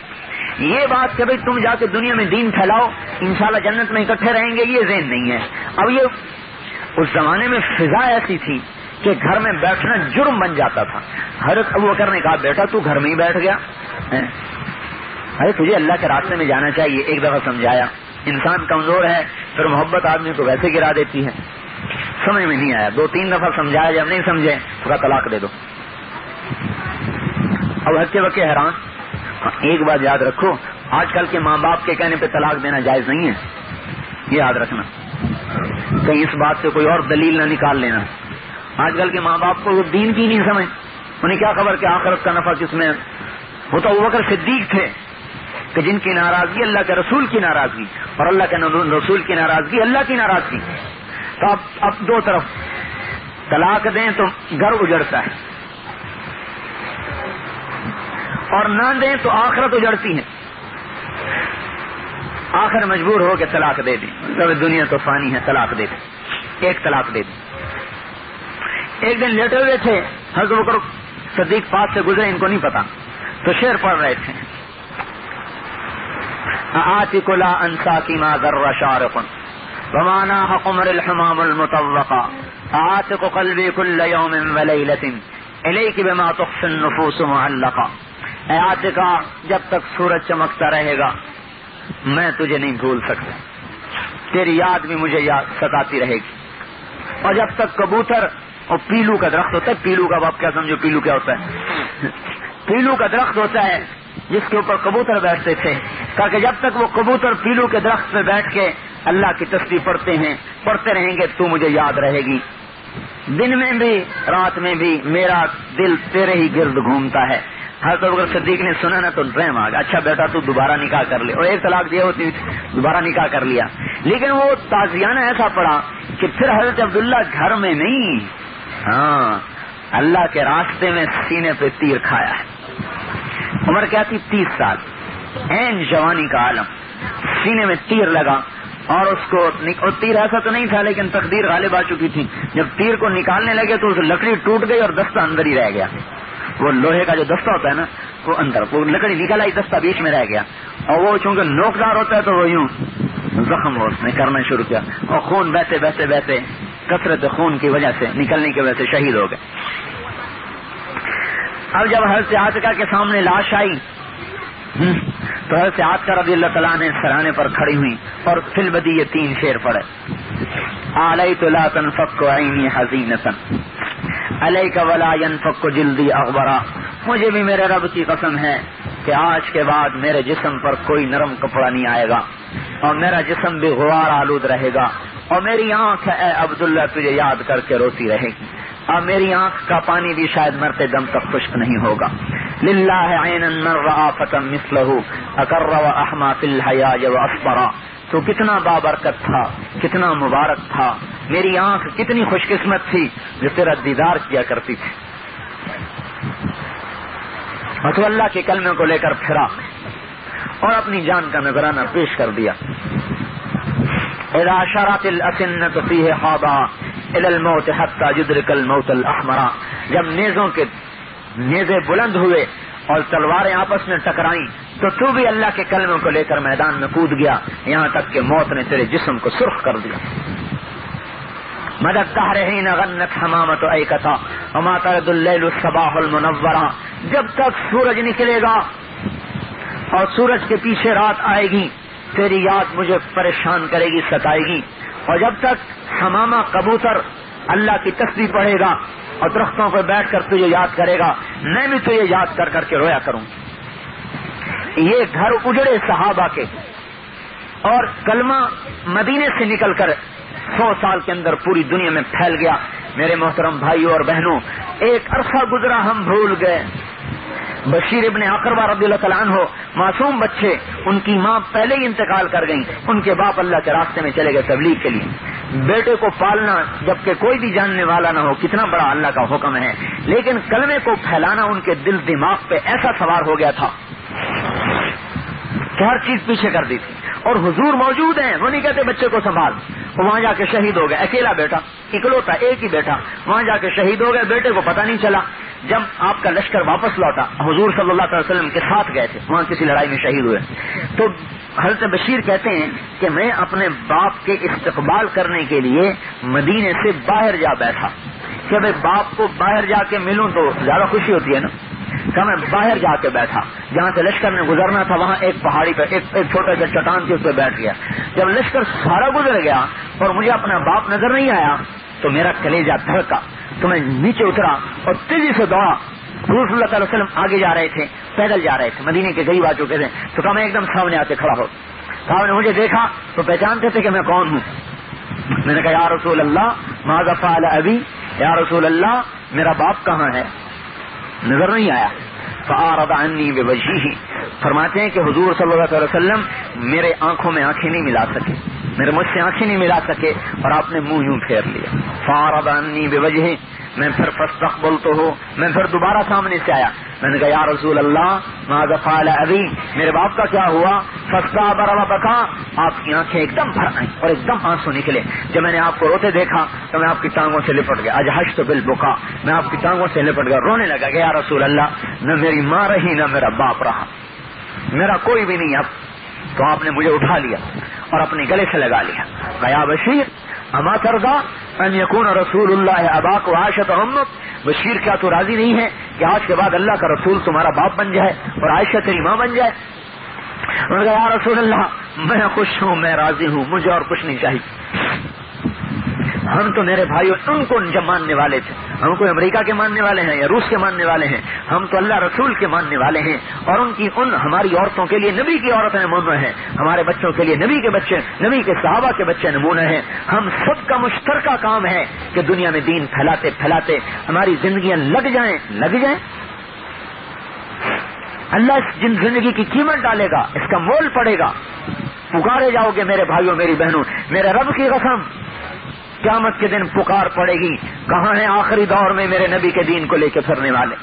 یہ بات کہ بھئی تم جا کے دنیا میں دین پھیلاؤ، انشاءاللہ جنت میں اکٹھے رہیں گے، یہ ذہن نہیں ہے۔ اب یہ اس زمانے میں فضا ایسی تھی کہ گھر میں بیٹھنا جرم بن جاتا تھا۔ حضرت ابوبکر نے کہا بیٹا تو گھر میں ہی بیٹھ گیا، ارے تجھے اللہ کے راستے میں جانا چاہیے۔ ایک دفعہ سمجھایا، انسان کمزور ہے، پھر محبت آدمی کو ویسے گرا دیتی ہے، سمجھ میں نہیں آیا، 2-3 دفعہ سمجھایا، جب نہیں سمجھے تو کہا طلاق دے دو۔ اب ہچے بکے حیران۔ ایک بات یاد رکھو، آج کل کے ماں باپ کے کہنے پہ طلاق دینا جائز نہیں ہے، یہ یاد رکھنا، کہیں اس بات سے کوئی اور دلیل نہ نکال لینا۔ آج کل کے ماں باپ کو دین کی نہیں سمجھ، انہیں کیا خبر کہ آخرت کا نفع کس میں۔ وہ تو ابوبکر صدیق تھے کہ جن کی ناراضگی اللہ کے رسول کی ناراضگی اور اللہ کے رسول کی ناراضگی اللہ کی ناراضگی۔ تو اب دو طرف طلاق دیں تو گھر اجڑتا ہے اور نہ دیں تو آخرت اجڑتی ہے، آخر مجبور ہو کے طلاق دے دیں، مطلب دنیا تو فانی ہے، طلاق دے دیں، ایک طلاق دے دیں۔ ایک دن لیٹے ہوئے تھے، حضرت بکر صدیق پاس سے گزرے، ان کو نہیں پتا، تو شعر پڑھ رہے تھے، آتک لا انساکی ما ذر شارق وما ناح قمر الحمام المطوقا آتک قلبی کل یوم ولیلت الیک بما تخفی النفوس معلقا۔ اے آتکا، جب تک سورج چمکتا رہے گا میں تجھے نہیں بھول سکتا، تیری یاد بھی مجھے ستاتی رہے گی، اور جب تک کبوتر اور پیلو کا درخت ہوتا ہے، پیلو کا باپ کیا سمجھو، پیلو کیا ہوتا ہے؟ پیلو کا درخت ہوتا ہے جس کے اوپر کبوتر بیٹھتے تھے، کہا کہ جب تک وہ کبوتر پیلو کے درخت پہ بیٹھ کے اللہ کی تسبیح پڑھتے رہیں گے تو مجھے یاد رہے گی، دن میں بھی رات میں بھی میرا دل تیرے ہی گرد گھومتا ہے۔ حضرت ابوبکر صدیق نے سنا نا تو رحم آ گیا، اچھا بیٹا تو دوبارہ نکاح کر لے، اور ایک طلاق دیا ہوتی دوبارہ نکاح کر لیا، لیکن وہ تازیانہ ایسا پڑا کہ پھر حضرت عبداللہ گھر میں نہیں، اللہ کے راستے میں سینے پہ تیر کھایا ہے۔ عمر کیا تھی؟ 30 سال، عین جوانی کا عالم، سینے میں تیر لگا، اور اس کو تیر ایسا تو نہیں تھا لیکن تقدیر غالب آ چکی تھی، جب تیر کو نکالنے لگے تو اس لکڑی ٹوٹ گئی اور دستہ اندر ہی رہ گیا، وہ لوہے کا جو دستہ ہوتا ہے نا وہ اندر، وہ لکڑی نکل آئی، دستہ بیچ میں رہ گیا، اور وہ چونکہ نوکدار ہوتا ہے تو وہ یوں زخم اس نے کرنا شروع کیا، اور خون بہتے بہتے بہتے کثرت خون کی وجہ سے نکلنے کی وجہ سے شہید ہو گئے۔ اب جب حضرت عاتکہ کے سامنے لاش آئی تو حضرت عاتکہ رضی اللہ تعالیٰ نے سرانے پر کھڑی ہوئی اور فی البدی یہ 3 شعر پڑھے، علیت لا تنفک عینی حزینتا علیک ولا ینفک جلدی اغبرا۔ مجھے بھی میرے رب کی قسم ہے کہ آج کے بعد میرے جسم پر کوئی نرم کپڑا نہیں آئے گا اور میرا جسم بھی غبار آلود رہے گا، اور میری آنکھ اے عبداللہ تجھے یاد کر کے روتی رہے گی، اور میری آنکھ کا پانی بھی شاید مرتے دم تک خشک نہیں ہوگا۔ للہ عینا من رآ فتى مثلہ اقر واحما فی الحیاء واصبرا تو کتنا بابرکت تھا، کتنا مبارک تھا، میری آنکھ کتنی خوش قسمت تھی جو تیرا دیدار کیا کرتی تھی. اور تو اللہ کے کلمے کو لے کر پھرا اور اپنی جان کا نذرانہ پیش کر دیا. اذا شرت الاسنۃ فیہ حابا الی الموت حتی یدرک الموت الاحمر، جب نیزے بلند ہوئے اور تلواریں آپس میں ٹکرائیں تو بھی اللہ کے کلموں کو لے کر میدان میں کود گیا، یہاں تک کہ موت نے تیرے جسم کو سرخ کر دیا. مدد دہر حین غنت حمامۃ ایکتا وما ترد اللیل الصباح المنورہ، جب تک سورج نکلے گا اور سورج کے پیچھے رات آئے گی تیری یاد مجھے پریشان کرے گی، ستائے گی. اور جب تک حمامہ کبوتر اللہ کی تسبیح پڑھے گا اور درختوں پر بیٹھ کر تجھے یاد کرے گا، میں بھی تجھے یاد کر کر کے رویا کروں. یہ گھر اجڑے صحابہ کے، اور کلمہ مدینے سے نکل کر 100 سال کے اندر پوری دنیا میں پھیل گیا. میرے محترم بھائیوں اور بہنوں، ایک عرصہ گزرا ہم بھول گئے. بشیر ابن اقربہ رضی اللہ تعالیٰ عنہ، معصوم بچے، ان کی ماں پہلے ہی انتقال کر گئیں، ان کے باپ اللہ کے راستے میں چلے گئے تبلیغ کے لیے. بیٹے کو پالنا جبکہ کوئی بھی جاننے والا نہ ہو کتنا بڑا اللہ کا حکم ہے، لیکن کلمے کو پھیلانا ان کے دل دماغ پہ ایسا سوار ہو گیا تھا کہ ہر چیز پیچھے کر دی تھی. اور حضور موجود ہیں، وہ نہیں کہتے بچے کو سنبھال، وہ وہاں جا کے شہید ہو گئے. اکیلا بیٹا، اکلوتا ایک ہی بیٹا، وہاں جا کے شہید ہو گئے. بیٹے کو پتہ نہیں چلا. جب آپ کا لشکر واپس لوٹا، حضور صلی اللہ علیہ وسلم کے ساتھ گئے تھے، وہاں کسی لڑائی میں شہید ہوئے، تو حضرت بشیر کہتے ہیں کہ میں اپنے باپ کے استقبال کرنے کے لیے مدینے سے باہر جا بیٹھا کہ میں باپ کو باہر جا کے ملوں تو زیادہ خوشی ہوتی ہے نا. کہ میں باہر جا کے بیٹھا، جہاں سے لشکر نے گزرنا تھا وہاں ایک پہاڑی پہ ایک چھوٹے سے چٹان کے اس پہ بیٹھ گیا. جب لشکر سارا گزر گیا اور مجھے اپنا باپ نظر نہیں آیا تو میرا کلیجہ دھڑکا، تو میں نیچے اترا اور تیزی سے دوڑا. حضور صلی اللہ علیہ وسلم آگے جا رہے تھے، پیدل جا رہے تھے، مدینے کے قریب آ چکے تھے. تو کہا میں ایک دم سامنے آ کے کھڑا ہو. صاحب نے مجھے دیکھا تو پہچانتے تھے کہ میں کون ہوں. میں نے کہا یا رسول اللہ ماذا فعل ابی، یا رسول اللہ میرا باپ کہاں ہے، نظر نہیں آیا. فأعرض عني بوجهه، فرماتے ہیں کہ حضور صلی اللہ علیہ وسلم میرے آنکھوں میں آنکھیں نہیں ملا سکے، میرے مجھ سے آنکھیں نہیں ملا سکے اور آپ نے منہ یوں پھیر لیا. فأعرض عني بوجهه، میں پھر فاستقبلته، میں پھر دوبارہ سامنے سے آیا. میں نے کہا یا رسول اللہ ماذا فعل ابی، میرے باپ کا کیا ہوا. فاستعبر وبكى، آپ کی آنکھیں ایک دم بھر آئیں اور ایک دم آنسو نکلے. جب میں نے آپ کو روتے دیکھا تو میں آپ کی ٹانگوں سے لپٹ گیا. اجحشت بالبكاء، میں آپ کی ٹانگوں سے لپٹ گیا، رونے لگا کہ یا رسول اللہ نہ میری ماں رہی نہ میرا باپ رہا، میرا کوئی بھی نہیں اب. تو آپ نے مجھے اٹھا لیا اور اپنے گلے سے لگا لیا. یا بشیر اما ترضى ان يكون رسول اللہ اباک وعائشۃ امک، بشیر کیا تو راضی نہیں ہے کہ آج کے بعد اللہ کا رسول تمہارا باپ بن جائے اور عائشہ تیری ماں بن جائے. انہوں نے کہا یا رسول اللہ میں خوش ہوں، میں راضی ہوں، مجھے اور کچھ نہیں چاہیے. ہم تو میرے بھائیوں ان کو جب ماننے والے تھے، ہم کوئی امریکہ کے ماننے والے ہیں یا روس کے ماننے والے ہیں، ہم تو اللہ رسول کے ماننے والے ہیں. اور ان ہماری عورتوں کے لیے نبی کی عورتیں نمونہ ہیں، ہمارے بچوں کے لیے نبی کے بچے، نبی کے صحابہ کے بچے نمونہ ہیں. ہم سب کا مشترکہ کام ہے کہ دنیا میں دین پھیلاتے پھیلاتے ہماری زندگیاں لگ جائیں. اللہ اس زندگی کی قیمت ڈالے گا، اس کا مول پڑے گا. پکارے جاؤ گے میرے بھائیوں میری بہنوں، میرے رب کی قسم قیامت کے دن پکار پڑے گی. کہاں ہیں آخری دور میں میرے نبی کے دین کو لے کے پھرنے والے؟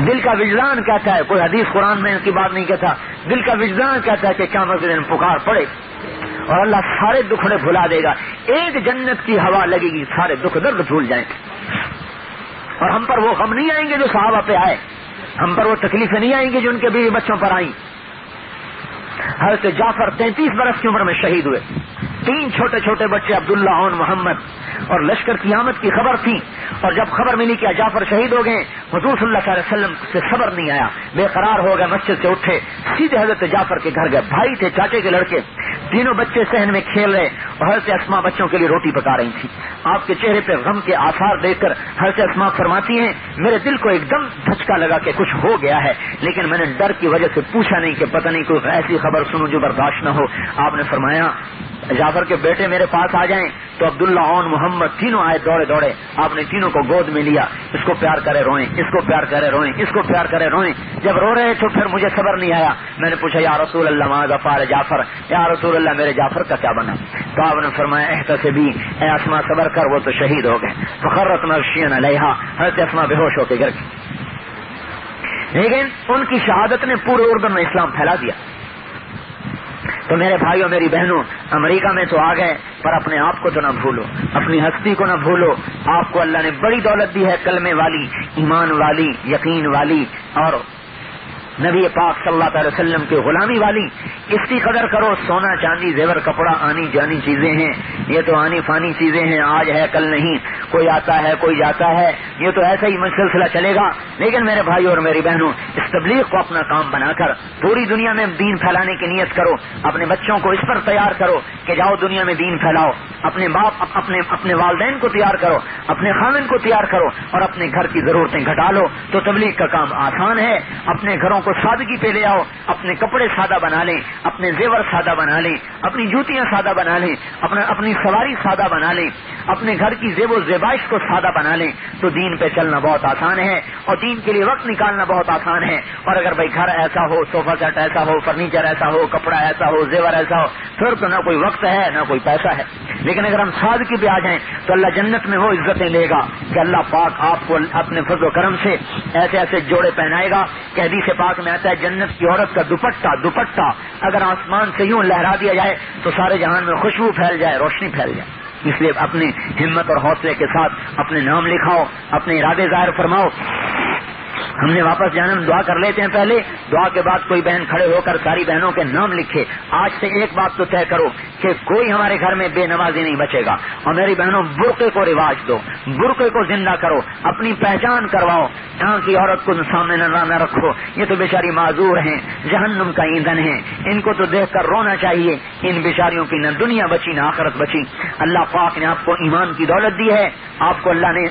دل کا وجدان کہتا ہے، کوئی حدیث قرآن میں ان کی بات نہیں کہتا، دل کا وجدان کہتا ہے کہ قیامت کے دن پکار پڑے اور اللہ سارے دکھڑے بھلا دے گا. ایک جنت کی ہوا لگے گی، سارے دکھ درد بھول جائیں گے. اور ہم پر وہ غم نہیں آئیں گے جو صحابہ پہ آئے، ہم پر وہ تکلیفیں نہیں آئیں گی جو ان کے بیوی بچوں پر آئیں. حضرت جعفر 33 برس کی عمر میں شہید ہوئے. 3 چھوٹے چھوٹے بچے عبداللہ اور محمد، اور لشکر کی آمد کی خبر تھی. اور جب خبر ملی کہ جعفر شہید ہو گئے، حضور صلی اللہ علیہ وسلم سے صبر نہیں آیا، بے قرار ہو گئے، مسجد سے اٹھے، سیدھے حضرت جعفر کے گھر گئے. بھائی تھے، چاچے کے لڑکے، تینوں بچے صحن میں کھیل رہے اور حضرت اسماء بچوں کے لیے روٹی پکا رہی تھی. آپ کے چہرے پہ غم کے آثار دیکھ کر حضرت اسماء فرماتی ہیں میرے دل کو ایک دم دھچکا لگا کہ کچھ ہو گیا ہے، لیکن میں نے ڈر کی وجہ سے پوچھا نہیں کہ پتہ نہیں کوئی ایسی خبر سنوں جو برداشت نہ ہو. آپ نے فرمایا جعفر کے بیٹے میرے پاس آ جائیں تو عبداللہ اور محمد تینوں آئے دوڑے دوڑے. آپ نے تینوں کو گود میں لیا. اس کو پیار کرے روئیں, اس کو پیار کرے روئیں, اس کو پیار کرے روئیں. جب رو رہے تو پھر مجھے صبر نہیں آیا. میں نے پوچھا یا رسول اللہ ماذا فعل جعفر, یا رسول اللہ میرے جعفر کا کیا بنا؟ تو آپ نے فرمایا احتسبی, اے اسما صبر کر, وہ تو شہید ہو گئے. فخرت مغشیاً علیہا, حضرت اسما بے ہوش ہو کے گر گئی. لیکن ان کی شہادت نے پورے اردن میں اسلام پھیلا دیا. تو میرے بھائیوں میری بہنوں, امریکہ میں تو آ گئے پر اپنے آپ کو تو نہ بھولو, اپنی ہستی کو نہ بھولو. آپ کو اللہ نے بڑی دولت دی ہے, کلمے والی, ایمان والی, یقین والی اور نبی پاک صلی اللہ علیہ وسلم کی غلامی والی. اس کی قدر کرو. سونا چاندی زیور کپڑا آنی جانی چیزیں ہیں, یہ تو آنی فانی چیزیں ہیں, آج ہے کل نہیں, کوئی آتا ہے کوئی جاتا ہے, یہ تو ایسا ہی سلسلہ چلے گا. لیکن میرے بھائیوں اور میری بہنوں, اس تبلیغ کو اپنا کام بنا کر پوری دنیا میں دین پھیلانے کی نیت کرو. اپنے بچوں کو اس پر تیار کرو کہ جاؤ دنیا میں دین پھیلاؤ. اپنے باپ اپنے والدین کو تیار کرو, اپنے خاوند کو تیار کرو اور اپنے گھر کی ضرورتیں گھٹا لو. تو تبلیغ کا کام آسان ہے. اپنے گھروں کو سادگی پہ لے آؤ, اپنے کپڑے سادہ بنا لیں, اپنے زیور سادہ بنا لیں, اپنی جوتیاں سادہ بنا لیں, اپنی سواری سادہ بنا لیں, اپنے گھر کی زیب و زیبائش کو سادہ بنا لیں. تو دین پہ چلنا بہت آسان ہے اور دین کے لیے وقت نکالنا بہت آسان ہے. اور اگر بھائی گھر ایسا ہو, صوفہ سیٹ ایسا ہو, فرنیچر ایسا ہو, کپڑا ایسا ہو, زیور ایسا ہو, پھر تو نہ کوئی وقت ہے نہ کوئی پیسہ ہے. لیکن اگر ہم سادگی پہ آ جائیں تو اللہ جنت میں وہ عزتیں دے گا کہ اللہ پاک آپ کو اپنے فضل و کرم سے ایسے ایسے جوڑے پہنائے گا کہ حدیث پاک میں آتا ہے جنت کی عورت کا دوپٹہ اگر آسمان سے یوں لہرا دیا جائے تو سارے جہان میں خوشبو پھیل جائے, روشنی پھیل جائے. اس لیے اپنی ہمت اور حوصلے کے ساتھ اپنے نام لکھاؤ, اپنے ارادے ظاہر فرماؤ. ہم نے واپس جانا, ہم دعا کر لیتے ہیں پہلے, دعا کے بعد کوئی بہن کھڑے ہو کر ساری بہنوں کے نام لکھے. آج سے ایک بات تو طے کرو کہ کوئی ہمارے گھر میں بے نمازی نہیں بچے گا. اور میری بہنوں برقعے کو رواج دو, برقعے کو زندہ کرو, اپنی پہچان کرواؤ. یہاں کی عورت کو سامنے نہ رکھو, یہ تو بیچاری معذور ہیں, جہنم کا ایندھن ہے, ان کو تو دیکھ کر رونا چاہیے. ان بیچاریوں کی نہ دنیا بچی نہ آخرت بچی. اللہ پاک نے آپ کو ایمان کی دولت دی ہے, آپ کو اللہ نے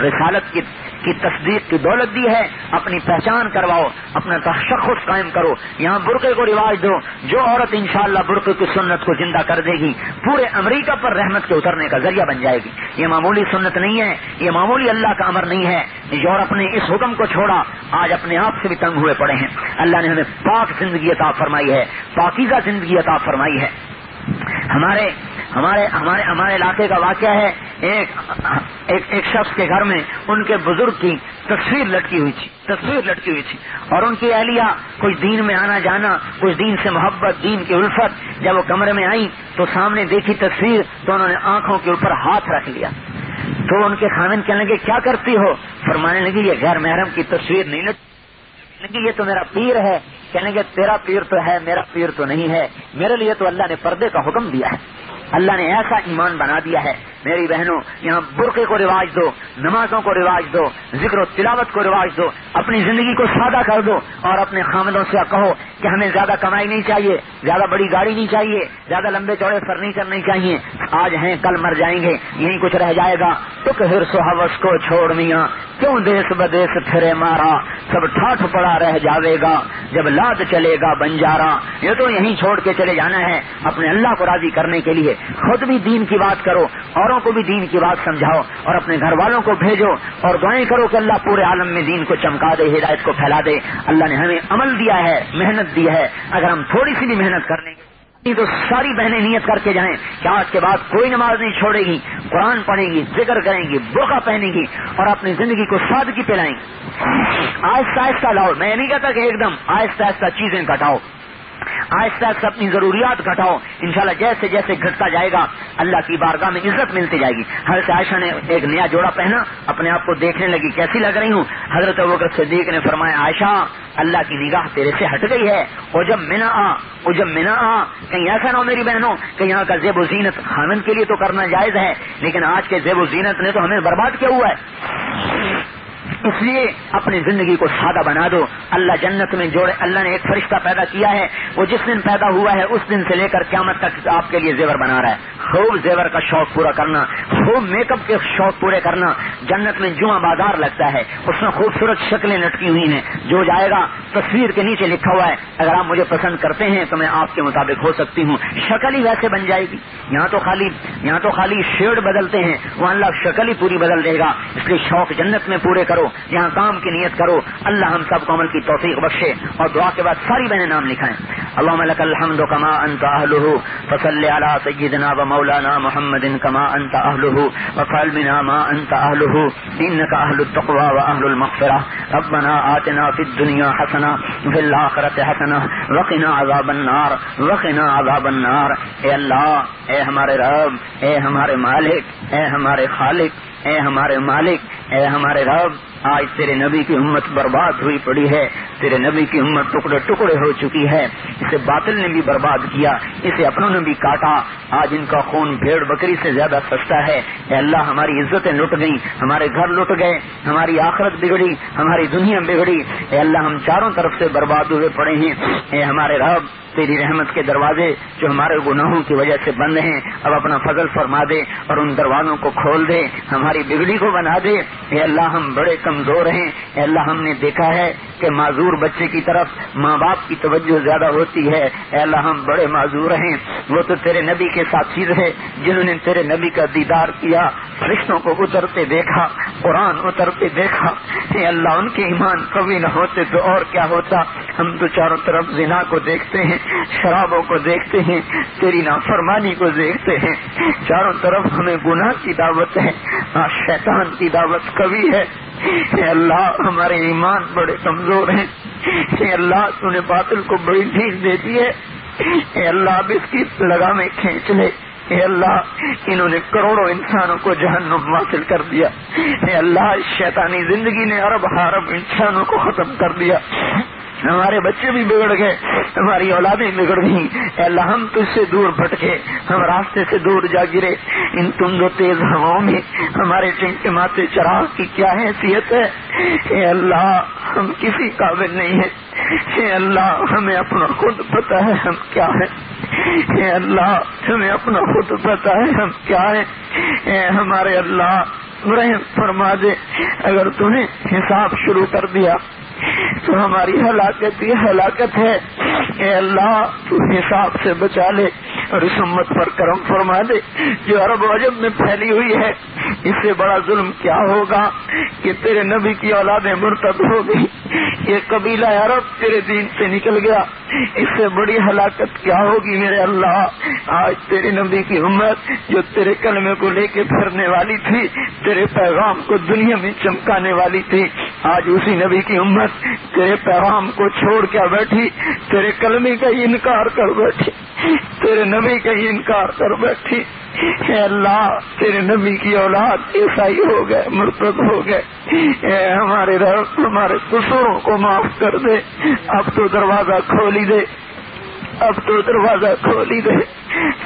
رسالت کی تصدیق کی دولت دی ہے. اپنی پہچان کرواؤ, اپنا تشخص قائم کرو. یہاں برقعے کو رواج دو. جو عورت انشاءاللہ برقعے کی سنت کو زندہ کر دے گی پورے امریکہ پر رحمت کے اترنے کا ذریعہ بن جائے گی. یہ معمولی سنت نہیں ہے, یہ معمولی اللہ کا امر نہیں ہے. یورپ نے اس حکم کو چھوڑا, آج اپنے آپ سے بھی تنگ ہوئے پڑے ہیں. اللہ نے ہمیں پاک زندگی عطا فرمائی ہے, پاکیزہ زندگی عطا فرمائی ہے. ہمارے علاقے کا واقعہ ہے, ایک شخص کے گھر میں ان کے بزرگ کی تصویر لٹکی ہوئی تھی اور ان کی اہلیہ کچھ دین میں آنا جانا, کچھ دین سے محبت, دین کی الفت. جب وہ کمرے میں آئی تو سامنے دیکھی تصویر تو انہوں نے آنکھوں کے اوپر ہاتھ رکھ لیا. تو ان کے خاوند کہنے لگے کیا کرتی ہو؟ فرمانے لگی یہ غیر محرم کی تصویر نہیں لٹکی, یہ تو میرا پیر ہے. کہنے لگے تیرا پیر تو ہے, میرا پیر تو نہیں ہے. میرے لیے تو اللہ نے پردے کا حکم دیا ہے, اللہ نے ایسا ایمان بنا دیا ہے. میری بہنوں یہاں برقعے کو رواج دو, نمازوں کو رواج دو, ذکر و تلاوت کو رواج دو, اپنی زندگی کو سادہ کر دو اور اپنے خامدوں سے کہو کہ ہمیں زیادہ کمائی نہیں چاہیے, زیادہ بڑی گاڑی نہیں چاہیے, زیادہ لمبے چوڑے فرنیچر نہیں چاہیے. آج ہیں کل مر جائیں گے, یہیں کچھ رہ جائے گا. تو حرص و ہوس کو چھوڑ میاں, کیوں دیس بدیس پھرے مارا, سب ٹھاٹھ پڑا رہ جاوے گا جب لاد چلے گا بنجارا. یہ تو یہیں چھوڑ کے چلے جانا ہے اپنے اللہ کو راضی کرنے کے لیے. خود بھی دین کی بات کرو, اوروں کو بھی دین کی بات سمجھاؤ اور اپنے گھر والوں کو بھیجو اور دعائیں کرو کہ اللہ پورے عالم میں دین کو چمکا دے, ہدایت کو پھیلا دے. اللہ نے ہمیں عمل دیا ہے, محنت دی ہے. اگر ہم تھوڑی سی بھی محنت کر لیں گے تو ساری بہنیں نیت کر کے جائیں کہ آج کے بعد کوئی نماز نہیں چھوڑے گی, قرآن پڑھیں گی, ذکر کریں گی, برقع پہنیں گی اور اپنی زندگی کو سادگی پہ لائیں گی. آہستہ آہستہ لاؤ, میں نہیں کہتا کہ ایک دم آہستہ آہستہ چیزیں گھٹاؤ, آہستہ آہستہ اپنی ضروریات گھٹاؤ. انشاءاللہ جیسے جیسے گھٹتا جائے گا اللہ کی بارگاہ میں عزت ملتی جائے گی. حضرت عائشہ نے ایک نیا جوڑا پہنا, اپنے آپ کو دیکھنے لگی کیسی لگ رہی ہوں. حضرت ابوبکر صدیق نے فرمایا عائشہ اللہ کی نگاہ تیرے سے ہٹ گئی ہے, عجب منا آ. کہیں ایسا نہ ہو میری بہنوں کہ یہاں کا زیب و زینت خاوند کے لیے تو کرنا جائز ہے, لیکن آج کے زیب و زینت نے تو ہمیں برباد کیا ہوا ہے. اس لیے اپنی زندگی کو سادہ بنا دو. اللہ جنت میں جوڑے. اللہ نے ایک فرشتہ پیدا کیا ہے, وہ جس دن پیدا ہوا ہے اس دن سے لے کر قیامت تک آپ کے لیے زیور بنا رہا ہے. خوب زیور کا شوق پورا کرنا, خوب میک اپ کے شوق پورے کرنا. جنت میں جمعہ بازار لگتا ہے, اس میں خوبصورت شکلیں لٹکی ہوئی ہیں. جو جائے گا تصویر کے نیچے لکھا ہوا ہے اگر آپ مجھے پسند کرتے ہیں تو میں آپ کے مطابق ہو سکتی ہوں. شکل ہی ویسے بن جائے گی. یہاں تو خالی شیڈ بدلتے ہیں, وہاں اللہ شکل ہی پوری بدل دے گا. اس لیے شوق جنت میں پورے کرو, یہاں کام کی نیت کرو. اللہ ہم سب کو عمل کی توفیق بخشے. اور دعا کے بعد ساری بہنیں نام لکھائیں. اللهم لك الحمد كما انت اهله فصل على سيدنا ومولانا محمد كما انت اهله وفعل بنا ما انت اهله انك اهل التقوى واهل المغفرة. ربنا آتنا في الدنيا حسنة وفي الآخرة حسنة وقنا عذاب النار وقنا عذاب النار. اے اللہ, اے ہمارے رب, اے ہمارے مالک, اے ہمارے خالق, اے ہمارے مالک, اے ہمارے رب, آج تیرے نبی کی امت برباد ہوئی پڑی ہے. تیرے نبی کی امت ٹکڑے ٹکڑے ہو چکی ہے. اسے باطل نے بھی برباد کیا, اسے اپنوں نے بھی کاٹا. آج ان کا خون بھیڑ بکری سے زیادہ سستا ہے. اے اللہ, ہماری عزتیں لٹ گئیں, ہمارے گھر لٹ گئے, ہماری آخرت بگڑی, ہماری دنیا بگڑی. اے اللہ, ہم چاروں طرف سے برباد ہوئے پڑے ہیں. اے ہمارے رب, تیری رحمت کے دروازے جو ہمارے گناہوں کی وجہ سے بند ہیں اب اپنا فضل فرما دے اور ان دروازوں کو کھول دے, ہماری بگڑی کو بنا دے. اے اللہ, ہم بڑے کمزور ہیں. اے اللہ, ہم نے دیکھا ہے کہ معذور بچے کی طرف ماں باپ کی توجہ زیادہ ہوتی ہے. اے اللہ, ہم بڑے معذور ہیں. وہ تو تیرے نبی کے ساتھی رہے جنہوں نے تیرے نبی کا دیدار کیا, فرشتوں کو اترتے دیکھا, قرآن اترتے دیکھا. اے اللہ, ان کے ایمان قوی نہ ہوتے تو اور کیا ہوتا. ہم تو چاروں طرف زنا کو دیکھتے ہیں, شرابوں کو دیکھتے ہیں, تیری نافرمانی کو دیکھتے ہیں. چاروں طرف ہمیں گناہ کی دعوت ہے, شیطان کی دعوت قوی ہے. اے اللہ, ہمارے ایمان بڑے کمزور ہیں. اے اللہ, تو نے باطل کو بڑی ڈھیل دے دی ہے. اے اللہ, اب اس کی لگامیں کھینچ لے. اے اللہ, انہوں نے کروڑوں انسانوں کو جہنم واصل کر دیا. اے اللہ, شیطانی زندگی نے ارب حارب انسانوں کو ختم کر دیا. ہمارے بچے بھی بگڑ گئے, ہماری اولادیں بگڑ گئیں. اے اللہ, ہم تجھ سے دور بھٹکے, ہم راستے سے دور جا گرے. ان تند و تیز ہواؤں میں ہمارے ٹمٹماتے چراغ کی کیا حیثیت ہے. اے اللہ, ہم کسی قابل نہیں ہیں. اے اللہ, ہمیں اپنا خود پتہ ہے ہم کیا ہیں. اے اللہ, ہمیں اپنا خود پتہ ہے ہم کیا ہیں. اے ہمارے اللہ, رحم فرما دے. اگر تو نے حساب شروع کر دیا تو ہماری ہلاکت ہی ہلاکت ہے. اے اللہ, تو حساب سے بچا لے اور اس امت پر کرم فرما دے جو عرب و عجم میں پھیلی ہوئی ہے. اس سے بڑا ظلم کیا ہوگا کہ تیرے نبی کی اولادیں مرتد ہو گئی, یہ قبیلہ عرب تیرے دین سے نکل گیا. اس سے بڑی ہلاکت کیا ہوگی میرے اللہ. آج تیرے نبی کی امت جو تیرے کلمے کو لے کے پھرنے والی تھی, تیرے پیغام کو دنیا میں چمکانے والی تھی, آج اسی نبی کی امت تیرے پیغام کو چھوڑ کے بیٹھی, تیرے کلمے کا ہی انکار کر بیٹھی, تیرے نبی کا ہی انکار کر بیٹھی. اے اللہ, تیرے نبی کی اولاد عیسائی ہو گئے, مرتد ہو گئے. اے ہمارے رب, ہمارے قصوروں کو معاف کر دے. اب تو دروازہ کھولی دے, اب تو دروازہ کھولی دے.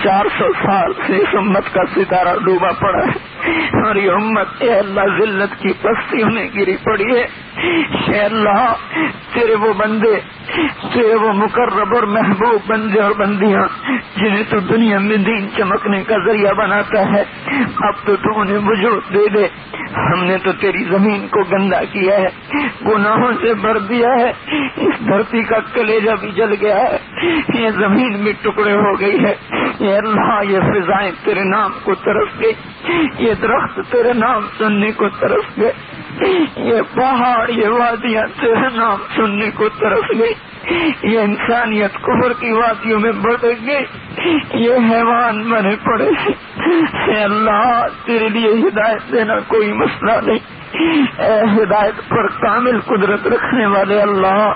400 سال سے اس امت کا ستارہ ڈوبا پڑا ہے اور یہ امت اے اللہ ذلت کی پستیوں میں گری پڑی ہے. اے اللہ, تیرے وہ بندے, تیرے وہ مقرب اور محبوب بندے اور بندیاں جنہیں تو دنیا میں دین چمکنے کا ذریعہ بناتا ہے, اب تو انہیں وجود دے دے. ہم نے تو تیری زمین کو گندا کیا ہے, گناہوں سے بھر دیا ہے. اس دھرتی کا کلیجہ بھی جل گیا ہے, یہ زمین بھی ٹکڑے ہو گئی ہے. اے اللہ, یہ فضائیں تیرے نام کو ترس گئی, یہ درخت تیرے نام سننے کو ترس گئے, یہ پہاڑ, یہ وادیاں تیرے نام سننے کو ترس گئی. یہ انسانیت کفر کی وادیوں میں بڑھ گئی, یہ حیوان بنے پڑے. اے اللہ, تیرے لیے ہدایت دینا کوئی مسئلہ نہیں. اے ہدایت پر کامل قدرت رکھنے والے اللہ,